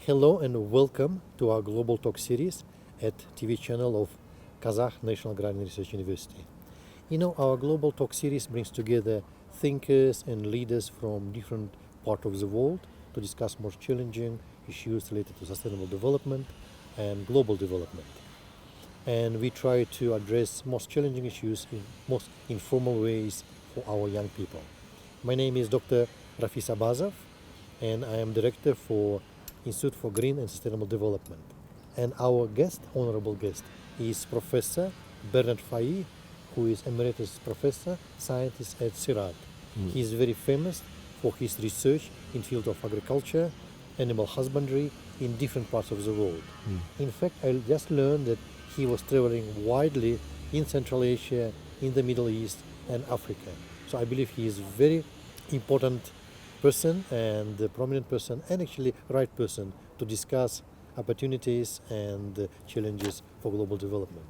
Hello and welcome to our Global Talk series at TV channel of Kazakh National Agrarian Research University. Our Global Talk series brings together thinkers and leaders from different parts of the world to discuss more challenging issues related to sustainable development and global development. And we try to address most challenging issues in most informal ways for our young people. My name is Dr. Рафис Абазov, and I am director for Institute for Green and Sustainable Development. And our honorable guest, is Professor Bernard Fahy, who is Emeritus Professor, Scientist at CIRAD. He is very famous for his research in field of agriculture, animal husbandry in different parts of the world. In fact, I just learned that he was traveling widely in Central Asia, in the Middle East, and Africa. So I believe he is very important person and a prominent person and actually right person to discuss opportunities and challenges for global development.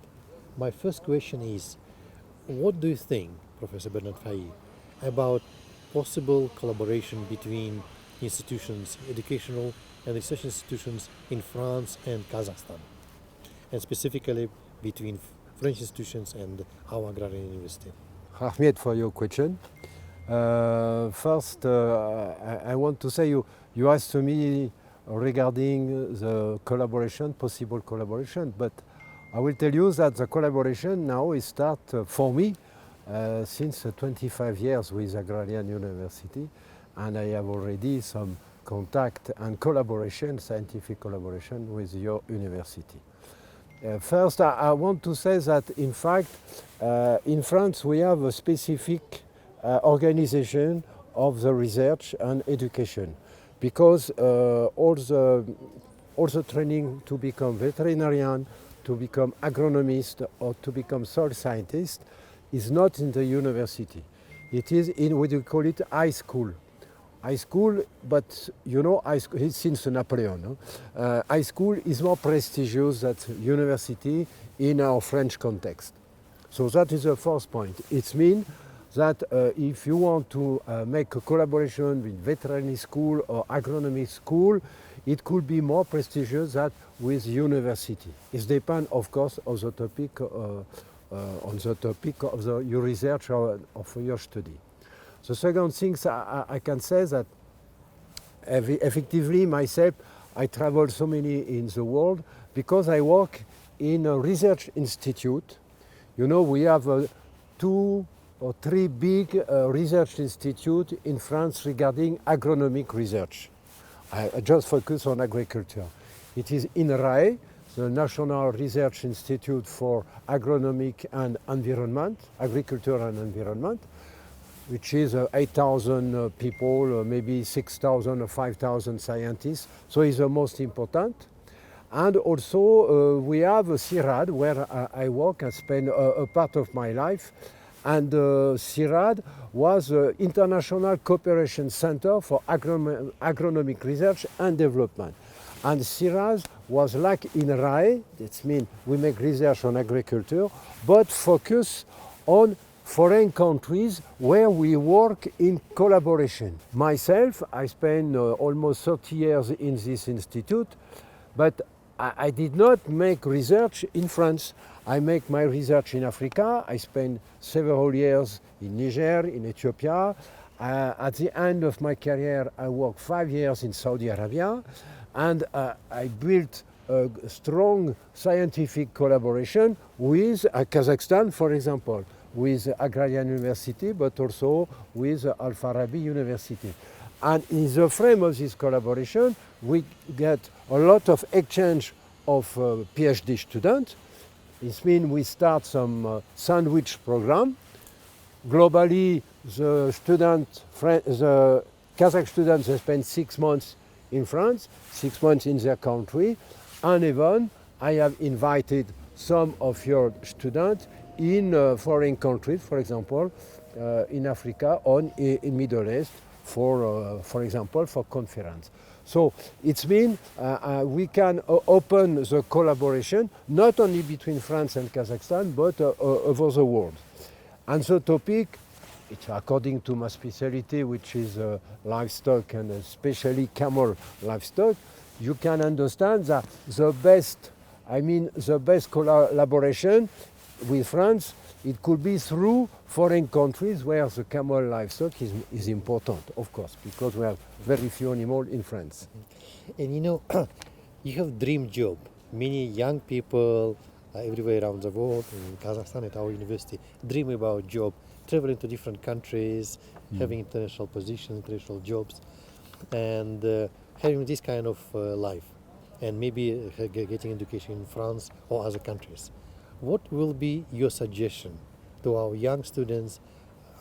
My first question is, what do you think, Professor Bernard Fahy, about possible collaboration between institutions, educational and research institutions in France and Kazakhstan, and specifically between French institutions and our agrarian university? Ahmed, for your question. First, I want to say you asked me regarding the collaboration, possible collaboration, but I will tell you that the collaboration now is start for me since 25 years with Agrarian University, and I have already some contact and collaboration, scientific collaboration with your university. First, I want to say that in fact, in France we have a specific organization of the research and education, because all the training to become veterinarian, to become agronomist, or to become soil scientist is not in the university. It is in what we call it high school. High school, but high school, since Napoleon, high school is more prestigious than university in our French context. So that is the first point. It means that if you want to make a collaboration with veterinary school or agronomy school, it could be more prestigious than with university. It depends, of course, on the topic of your research or of your study. The second thing I can say that effectively myself, I travel so many in the world because I work in a research institute. We have 2 or 3 big research institutes in France regarding agronomic research. I just focus on agriculture. It is INRAE, the National Research Institute for Agronomic and Environment, Agriculture and Environment, which is 8,000 people, maybe 6,000 or 5,000 scientists, so it's the most important. And also we have CIRAD, where I work and spend a part of my life. And CIRAD was the International Cooperation Center for Agronomic Research and Development. And CIRAD was like INRAE, that means we make research on agriculture, but focus on foreign countries where we work in collaboration. Myself, I spent almost 30 years in this institute, but I did not make research in France. I make my research in Africa. I spent several years in Niger, in Ethiopia. At the end of my career, I worked 5 years in Saudi Arabia, and I built a strong scientific collaboration with Kazakhstan, for example, with Agrarian University, but also with Al-Farabi University. And in the frame of this collaboration, we get a lot of exchange of PhD students. It means we start some sandwich program. Globally, the Kazakh students spend 6 months in France, 6 months in their country, and even I have invited some of your students in foreign countries, for example, in Africa or in Middle East, for example, for conference. So it means we can open the collaboration not only between France and Kazakhstan, but over the world. And the topic, it's according to my specialty, which is livestock and especially camel livestock, you can understand that the best collaboration with France, it could be through foreign countries where the camel livestock is important, of course, because we have very few animals in France. And you know, you have dream job. Many young people everywhere around the world, in Kazakhstan at our university, dream about job, traveling to different countries, having international positions, international jobs, and having this kind of life, and maybe getting education in France or other countries. What will be your suggestion to our young students,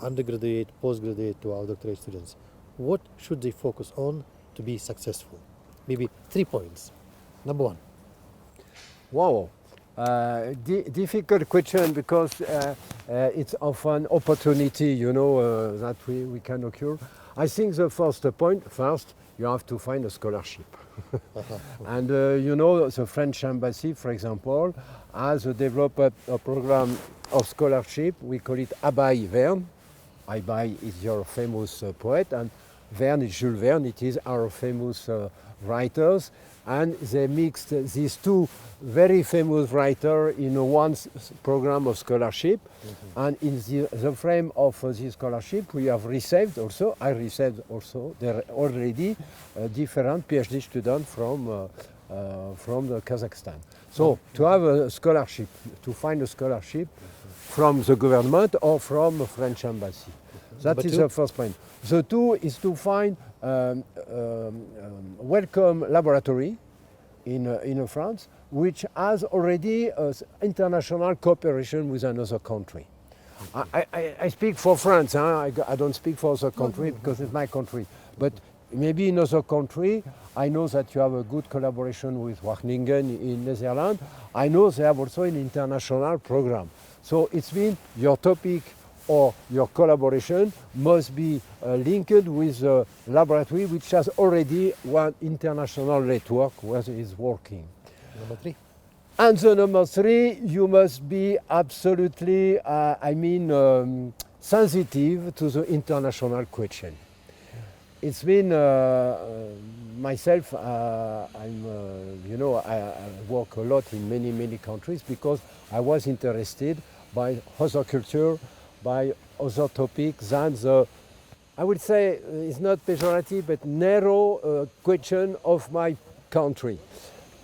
undergraduate, postgraduate, to our doctorate students? What should they focus on to be successful? Maybe 3 points. Number one. Wow, difficult question because it's often opportunity, that we can occur. I think the first point, you have to find a scholarship. And the French embassy, for example, has developed a program of scholarship. We call it Verne. Abay is your famous poet, and Verne is Jules Verne. It is our famous writers, and they mixed these two very famous writers in one program of scholarship. And in the frame of this scholarship, we have received also, I received also, there are already different PhD students from the Kazakhstan. So to have a scholarship, to find a scholarship from the government or from the French embassy. That is the first point. The two is to find welcome laboratory in France, which has already international cooperation with another country. I speak for France, I don't speak for other country because it's my country. But maybe in other country, I know that you have a good collaboration with Wageningen in Netherlands. I know they have also an international program. So it's means your topic or your collaboration must be linked with a laboratory which has already one international network where it is working. Number three. And the number three, you must be absolutely, sensitive to the international question. It's been myself. I work a lot in many countries because I was interested by other culture, by other topics than the, I would say, it's not pejorative, but narrow question of my country.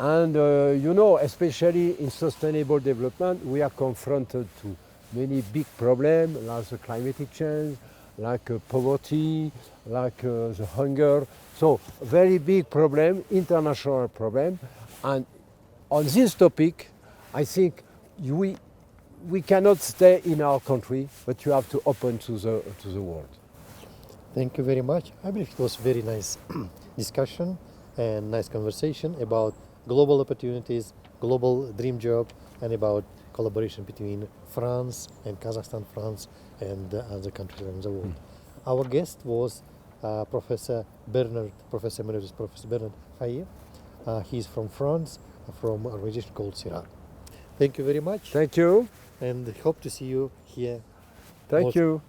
And especially in sustainable development, we are confronted to many big problems like the climatic change, like poverty, like the hunger. So very big problem, international problem. And on this topic, I think we cannot stay in our country, but you have to open to the world. Thank you very much. I believe it was very nice discussion and nice conversation about global opportunities, global dream job, and about collaboration between France and Kazakhstan, France and other countries around the world. Our guest was Professor Emeritus Professor Bernard Faye. He's from France, from an organization called CIRAD. Thank you very much. Thank you. And hope to see you here. Thank you.